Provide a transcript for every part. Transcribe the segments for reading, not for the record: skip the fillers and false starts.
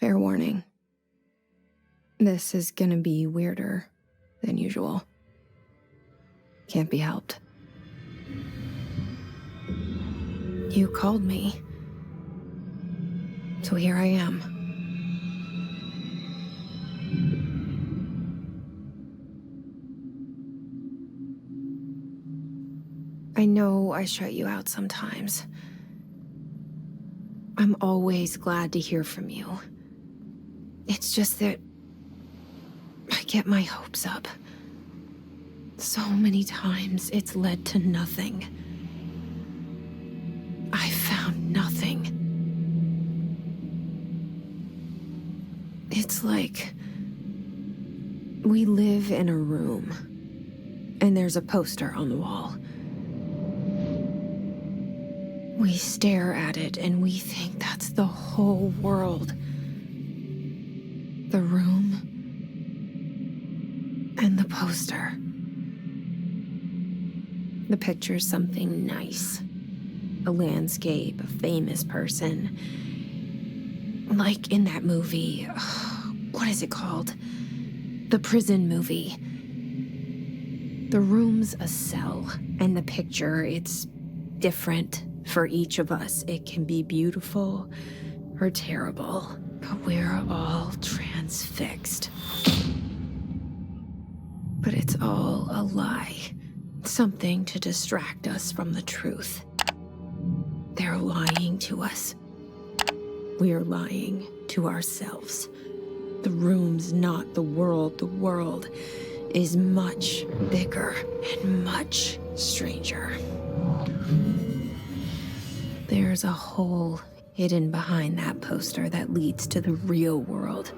Fair warning. This is gonna be weirder than usual. Can't be helped. You called me. So here I am. I know I shut you out sometimes. I'm always glad to hear from you. It's just that I get my hopes up. So many times it's led to nothing. I found nothing. It's like we live in a room, and there's a poster on the wall. We stare at it and we think that's the whole world. The room and the poster. The picture's something nice. A landscape, a famous person. Like in that movie, what is it called? The prison movie. The room's a cell, and the picture, it's different for each of us. It can be beautiful or terrible, but we're all transfixed. But it's all a lie. Something to distract us from the truth. They're lying to us. We're lying to ourselves. The room's not the world. The world is much bigger and much stranger. There's a hole hidden behind that poster that leads to the real world.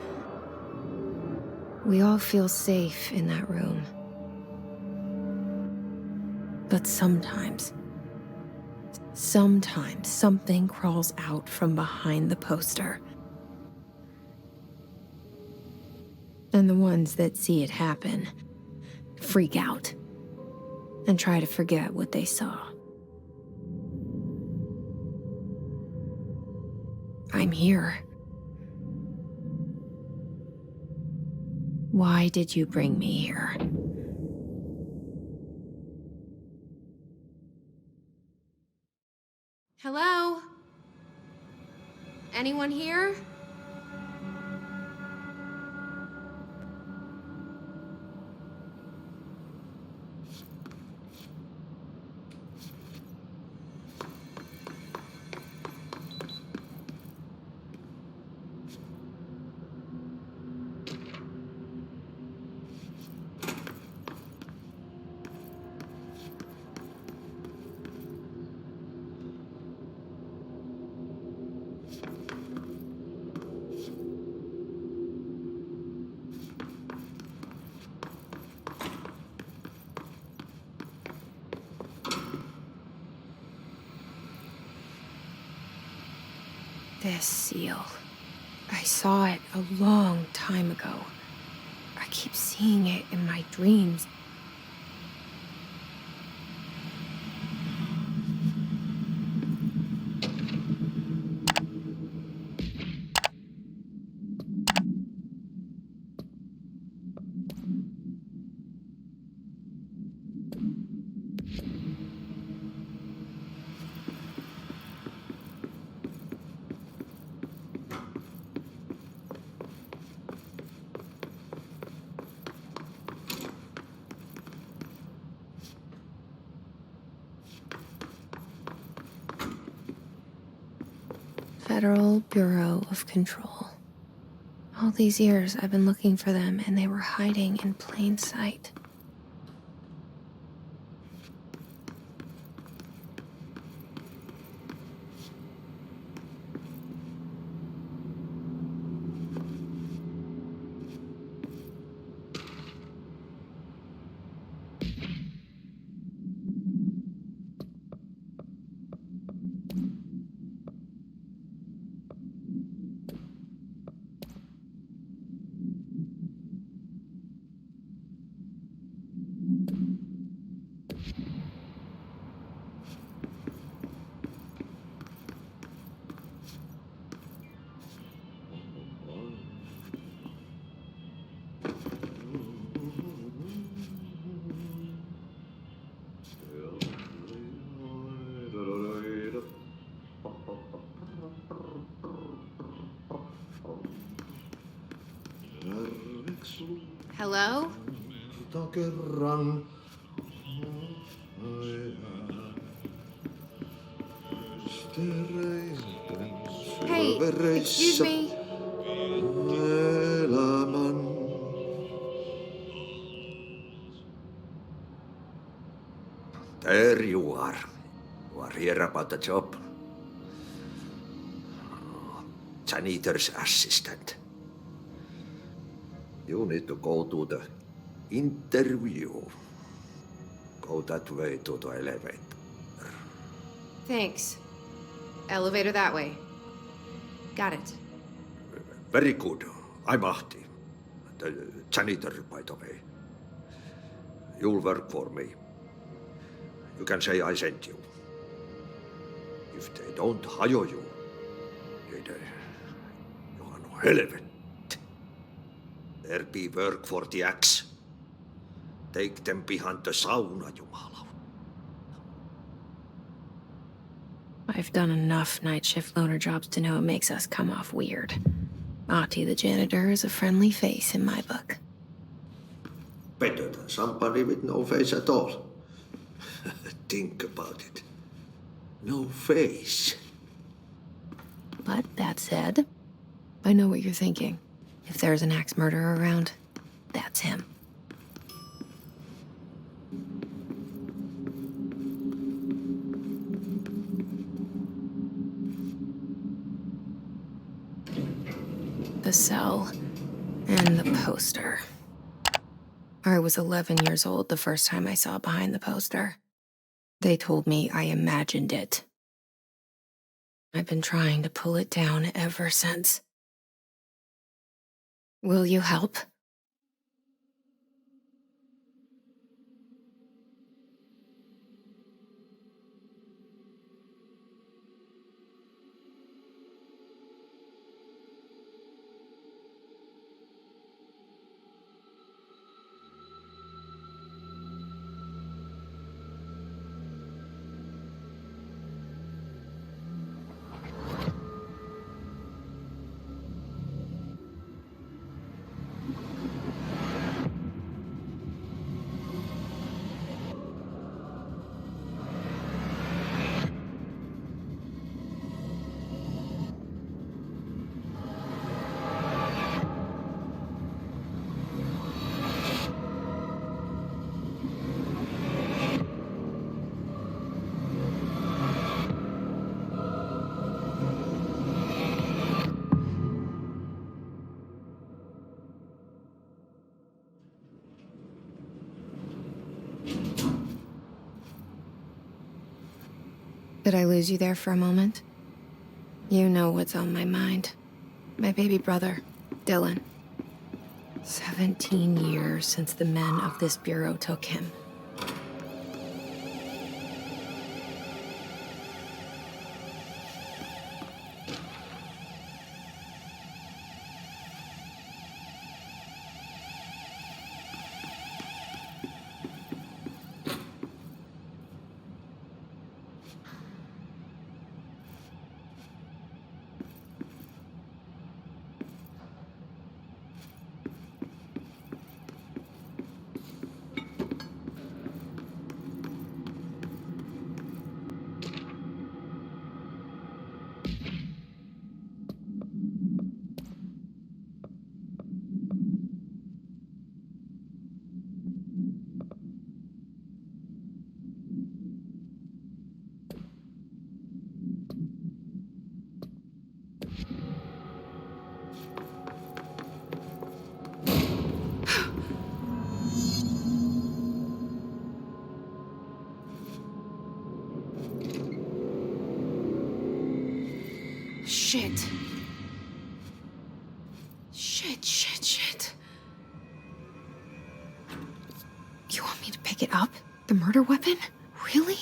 We all feel safe in that room. But sometimes something crawls out from behind the poster. And the ones that see it happen freak out and try to forget what they saw. I'm here. Why did you bring me here? Hello? Anyone here? This seal. I saw it a long time ago. I keep seeing it in my dreams. Federal Bureau of Control. All these years I've been looking for them, and they were hiding in plain sight. Hello? Hey, excuse me. There you are. You are here about the job. Janitor's assistant. You need to go to the interview. Go that way to the elevator. Thanks. Elevator that way. Got it. Very good. I'm Ahti. The janitor, by the way. You'll work for me. You can say I sent you. If they don't hire you, then you are no helvet. There be work for the axe. Take them behind the sauna, Jumala. I've done enough night shift loner jobs to know it makes us come off weird. Ahti the janitor is a friendly face in my book. Better than somebody with no face at all. Think about it. No face. But that said, I know what you're thinking. If there's an axe murderer around, that's him. The cell and the poster. I was 11 years old the first time I saw behind the poster. They told me I imagined it. I've been trying to pull it down ever since. Will you help? Did I lose you there for a moment? You know what's on my mind. My baby brother, Dylan. 17 years since the men of this bureau took him. Shit. Shit. You want me to pick it up? The murder weapon? Really?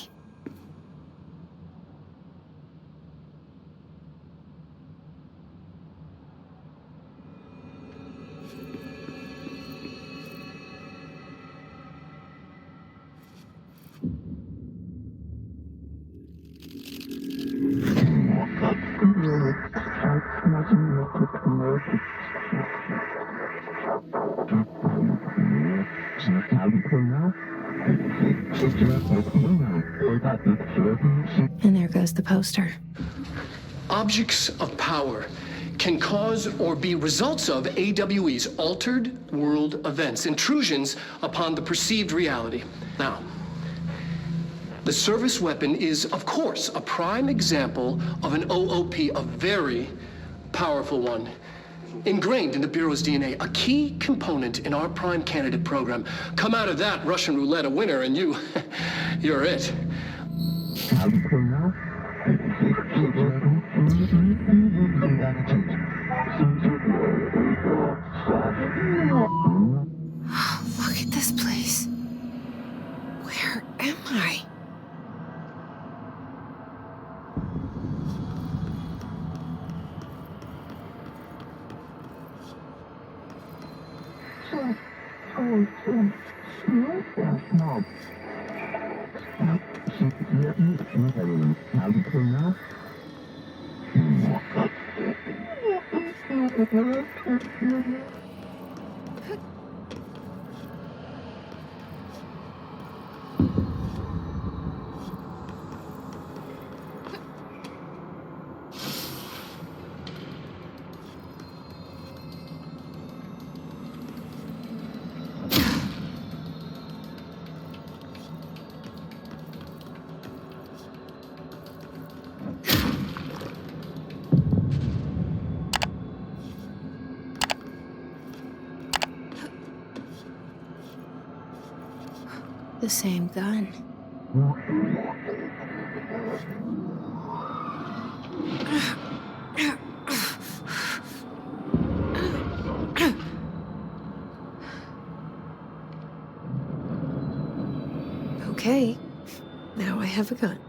And there goes the poster. Objects of power can cause or be results of AWE's altered world events, intrusions upon the perceived reality. Now, the service weapon is, of course, a prime example of an OOP, a very powerful one, ingrained in the Bureau's DNA, a key component in our prime candidate program. Come out of that Russian roulette a winner, and you're it. Look at this place. Where am I? The same gun. Okay, now I have a gun.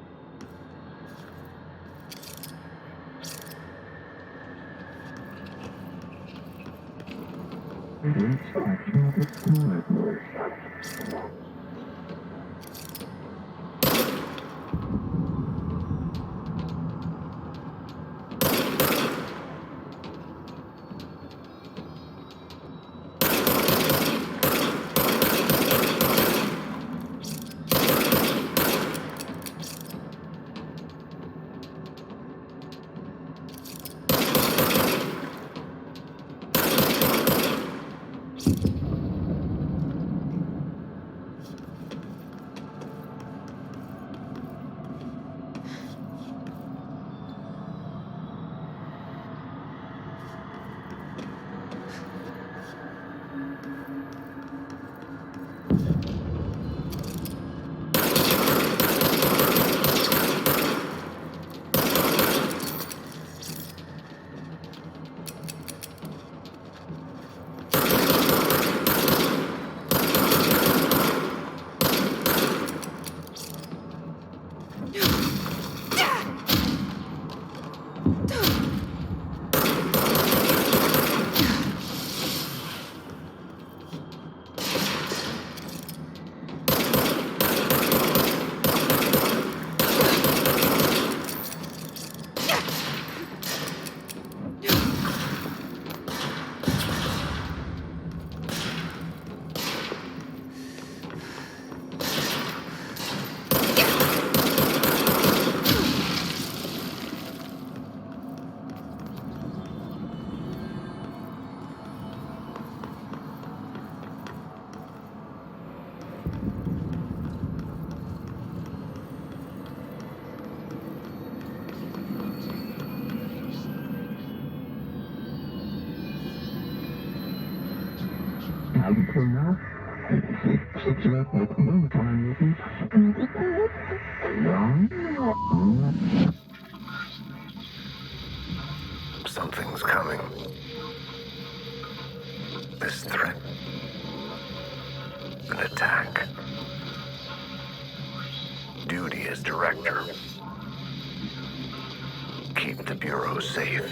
Something's coming. This threat. An attack. Duty as director. Keep the Bureau safe.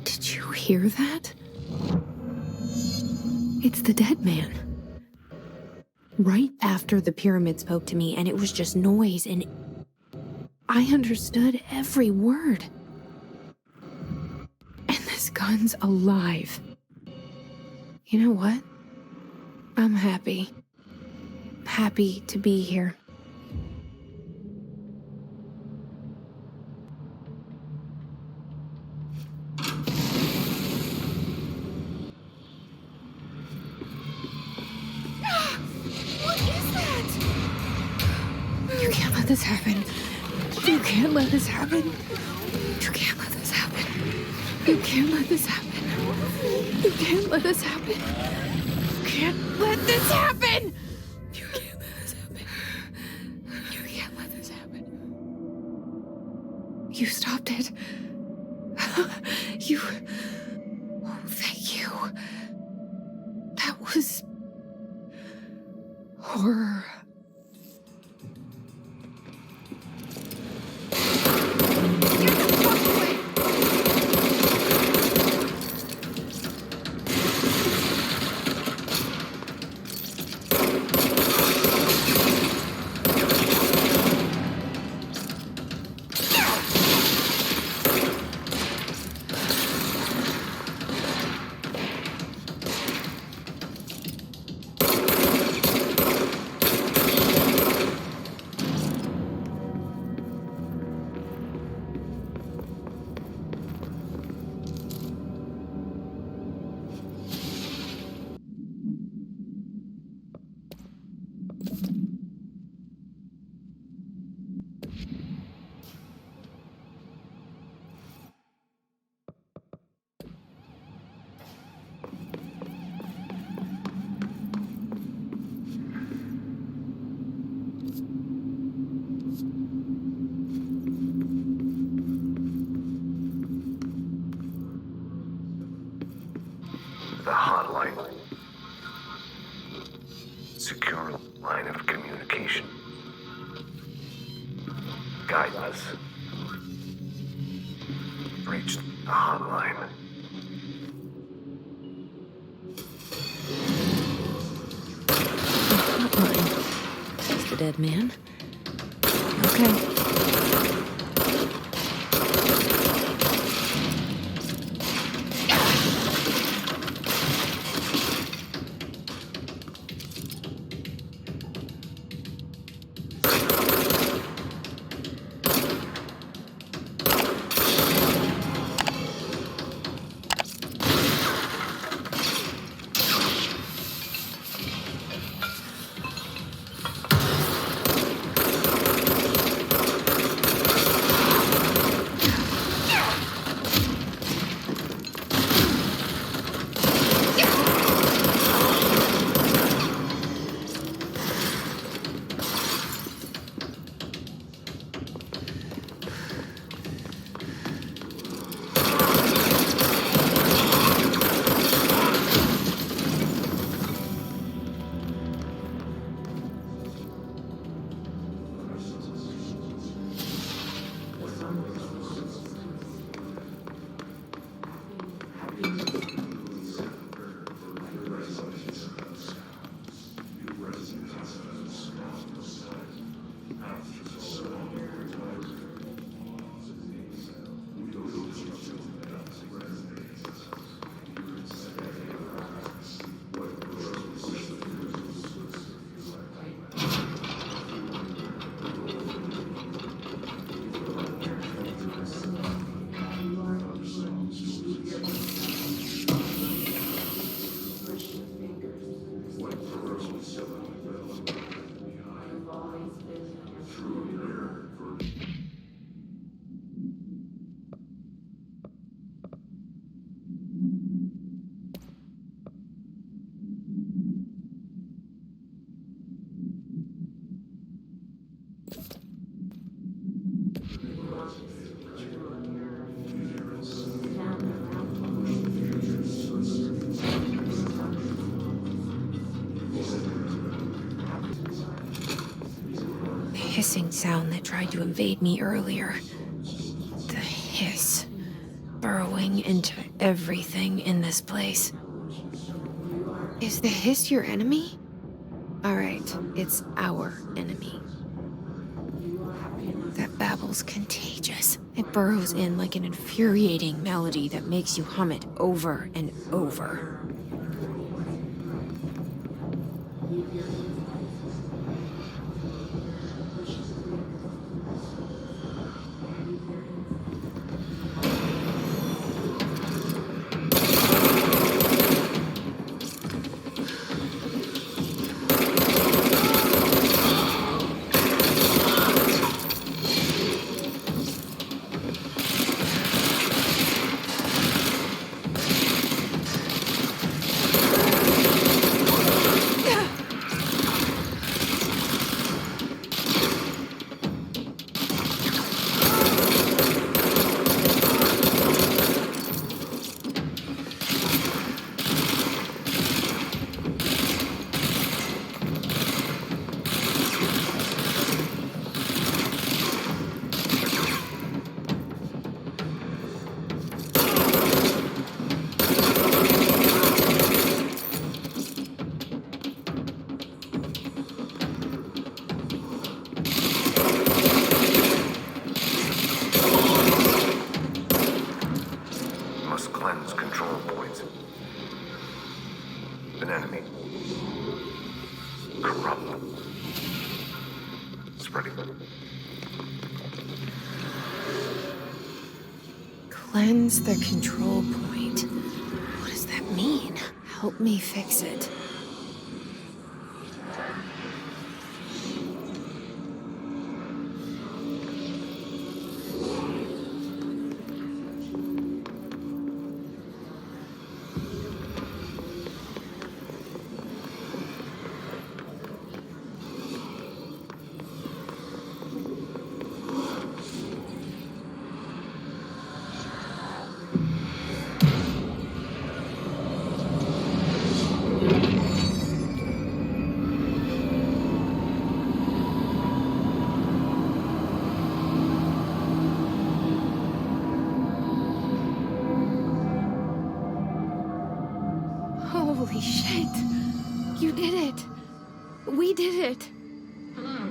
Did you hear that? It's the dead man. Right after the pyramid spoke to me, and it was just noise, and I understood every word. And this gun's alive. You know what? I'm happy. Happy to be here. What is that? You can't let this happen. You can't let this happen. You can't let this happen. You can't let this happen. You can't let this happen. You can't let this happen. You can't let this happen. You can't let this happen. You stopped it. You. Oh, thank you. That was horror. Get the fuck away! The hotline. Secure line of communication. Guide us. Reach the hotline. Hotline. Says the dead man. Okay. Hissing sound that tried to invade me earlier. The hiss, burrowing into everything in this place. Is the hiss your enemy? All right, it's our enemy. That babble's contagious. It burrows in like an infuriating melody that makes you hum it over and over. must cleanse control points. An enemy. Corrupt. Spreading. Cleanse the control point. What does that mean? Help me fix it. Holy shit! You did it! We did it! Hello?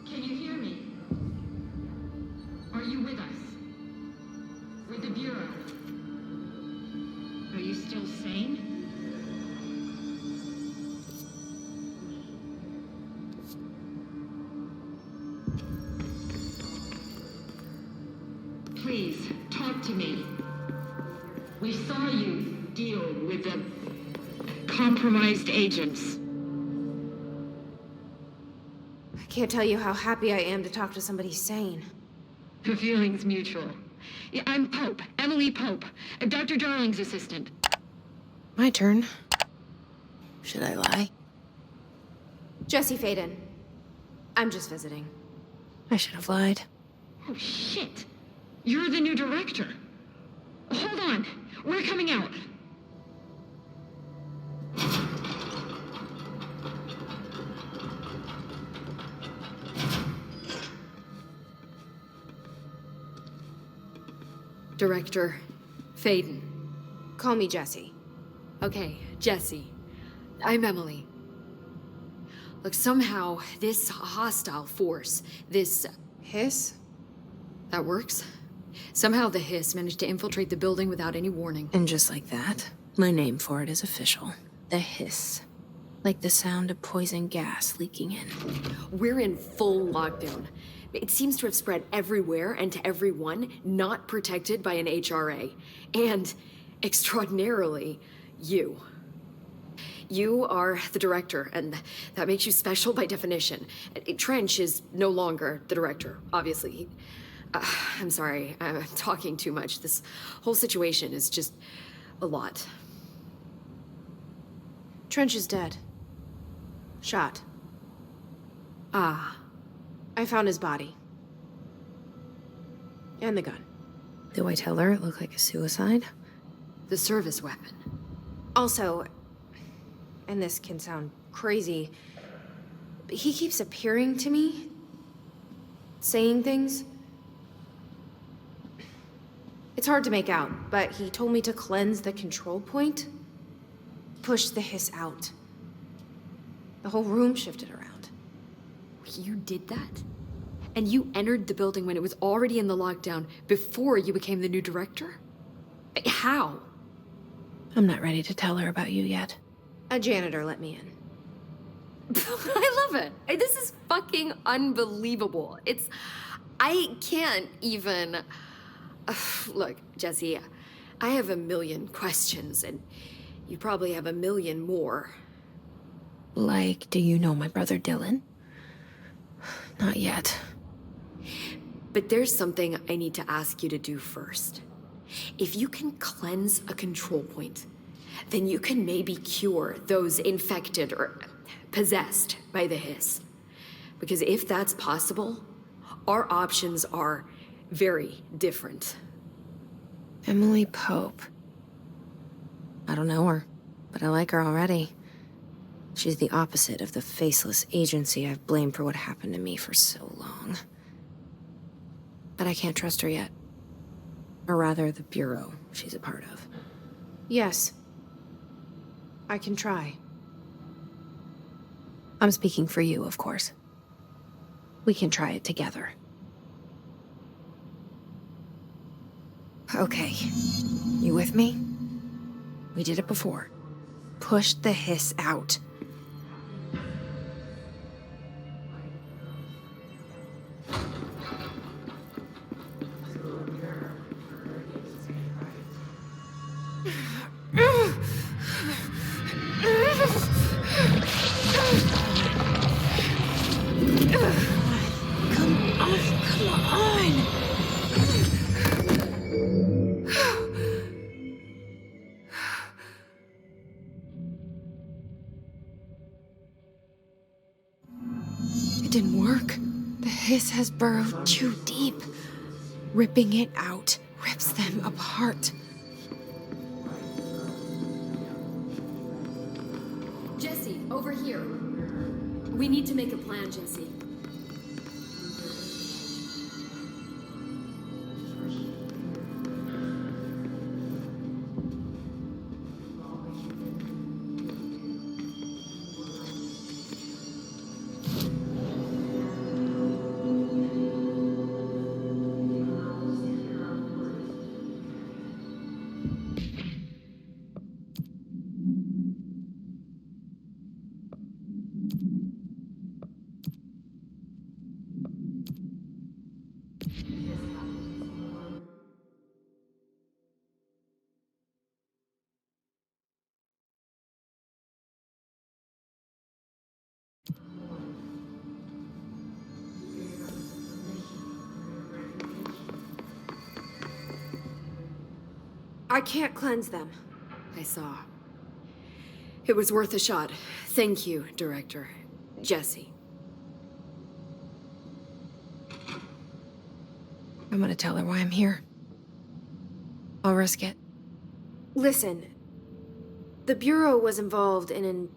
Can you hear me? Are you with us? With the Bureau? Are you still sane? Please, talk to me. We saw you deal with the compromised agents. I can't tell you how happy I am to talk to somebody sane. The feeling's mutual. Yeah, I'm Pope, Emily Pope, Dr. Darling's assistant. My turn. Should I lie? Jesse Faden. I'm just visiting. I should have lied. Oh, shit. You're the new director. Hold on. We're coming out. Director Faden. Call me Jesse. Okay, Jesse. I'm Emily. Look, somehow this hostile force, this... Hiss? that works? Somehow the Hiss managed to infiltrate the building without any warning. And just like that, my name for it is official. The Hiss. Like the sound of poison gas leaking in. We're in full lockdown. It seems to have spread everywhere and to everyone not protected by an HRA. And, extraordinarily, you. You are the director, and that makes you special by definition. Trench is no longer the director, obviously. I'm sorry, I'm talking too much. This whole situation is just a lot. Trench is dead. Shot. Ah. I found his body. And the gun. Do I tell her it looked like a suicide? The service weapon. Also, and this can sound crazy, but he keeps appearing to me, saying things. It's hard to make out, but he told me to cleanse the control point, push the Hiss out. The whole room shifted around. You did that? And you entered the building when it was already in the lockdown before you became the new director? How? I'm not ready to tell her about you yet. A janitor let me in. I love it. This is fucking unbelievable. I can't even... Look, Jesse, I have a million questions, and you probably have a million more. Like, do you know my brother Dylan? Not yet. But there's something I need to ask you to do first. If you can cleanse a control point, then you can maybe cure those infected or possessed by the Hiss. Because if that's possible, our options are very different. Emily Pope. I don't know her, but I like her already. She's the opposite of the faceless agency I've blamed for what happened to me for so long. But I can't trust her yet. Or rather, the Bureau she's a part of. Yes. I can try. I'm speaking for you, of course. We can try it together. Okay. You with me? We did it before. Push the hiss out. Come on! It didn't work. The hiss has burrowed too deep. Ripping it out rips them apart. Jesse, over here. We need to make a plan, Jesse. I can't cleanse them. I saw. It was worth a shot. Thank you, Director. Jesse. I'm gonna tell her why I'm here. I'll risk it. Listen, the Bureau was involved in an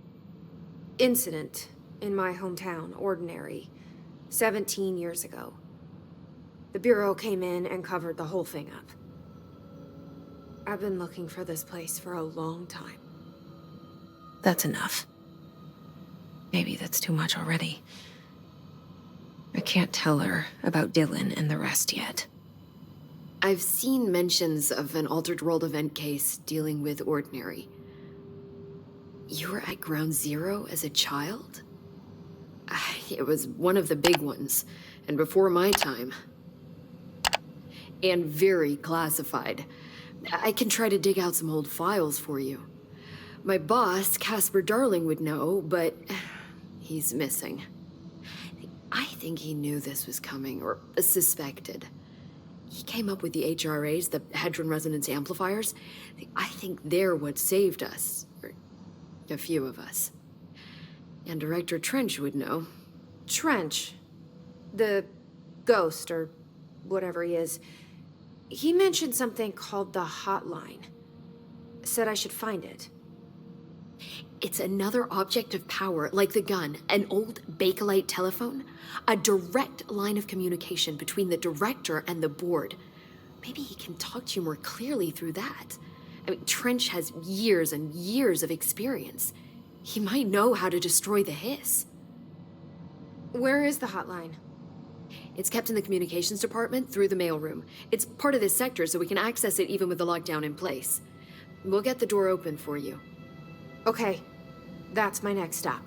incident in my hometown, Ordinary, 17 years ago. The Bureau came in and covered the whole thing up. I've been looking for this place for a long time. That's enough. Maybe that's too much already. I can't tell her about Dylan and the rest yet. I've seen mentions of an Altered World event case dealing with Ordinary. You were at Ground Zero as a child? It was one of the big ones, and before my time. And very classified. I can try to dig out some old files for you. My boss, Casper Darling, would know, but he's missing. I think he knew this was coming, or suspected. He came up with the HRAs, the Hadron Resonance Amplifiers. I think they're what saved us, or a few of us. And Director Trench would know. Trench? The ghost, or whatever he is. He mentioned something called the Hotline. Said I should find it. It's another object of power, like the gun, an old Bakelite telephone. A direct line of communication between the director and the board. Maybe he can talk to you more clearly through that. I mean, Trench has years and years of experience. He might know how to destroy the hiss. Where is the hotline? It's kept in the communications department through the mailroom. It's part of this sector, so we can access it even with the lockdown in place. We'll get the door open for you. Okay, that's my next stop.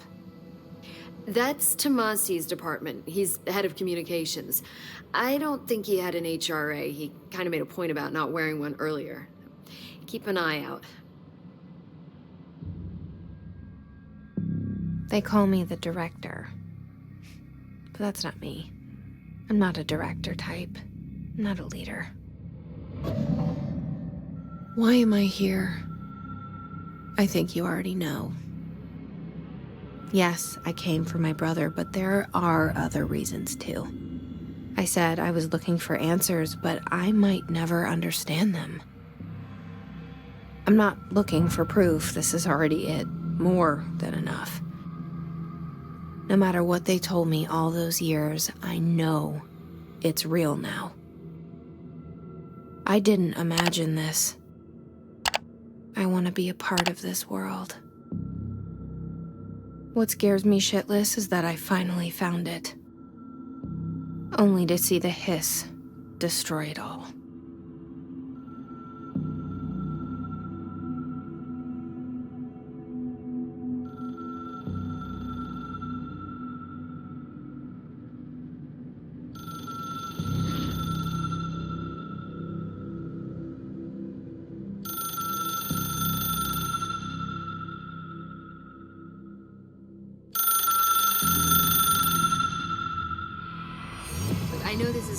That's Tomasi's department. He's head of communications. I don't think he had an HRA. He kind of made a point about not wearing one earlier. Keep an eye out. They call me the director. But that's not me. I'm not a director type. I'm not a leader. Why am I here? I think you already know. Yes, I came for my brother, but there are other reasons too. I said I was looking for answers, but I might never understand them. I'm not looking for proof. This is already it. More than enough. No matter what they told me all those years, I know it's real now. I didn't imagine this. I want to be a part of this world. What scares me shitless is that I finally found it. Only to see the hiss destroy it all.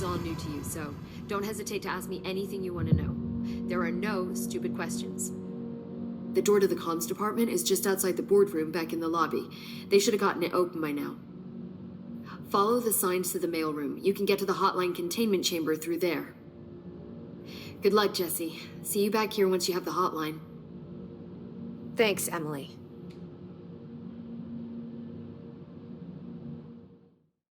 all new to you, so don't hesitate to ask me anything you want to know. There are no stupid questions. The door to the comms department is just outside the boardroom back in the lobby. They should have gotten it open by now. Follow the signs to the mailroom. You can get to the hotline containment chamber through there. Good luck, Jesse. See you back here once you have the hotline. Thanks, Emily.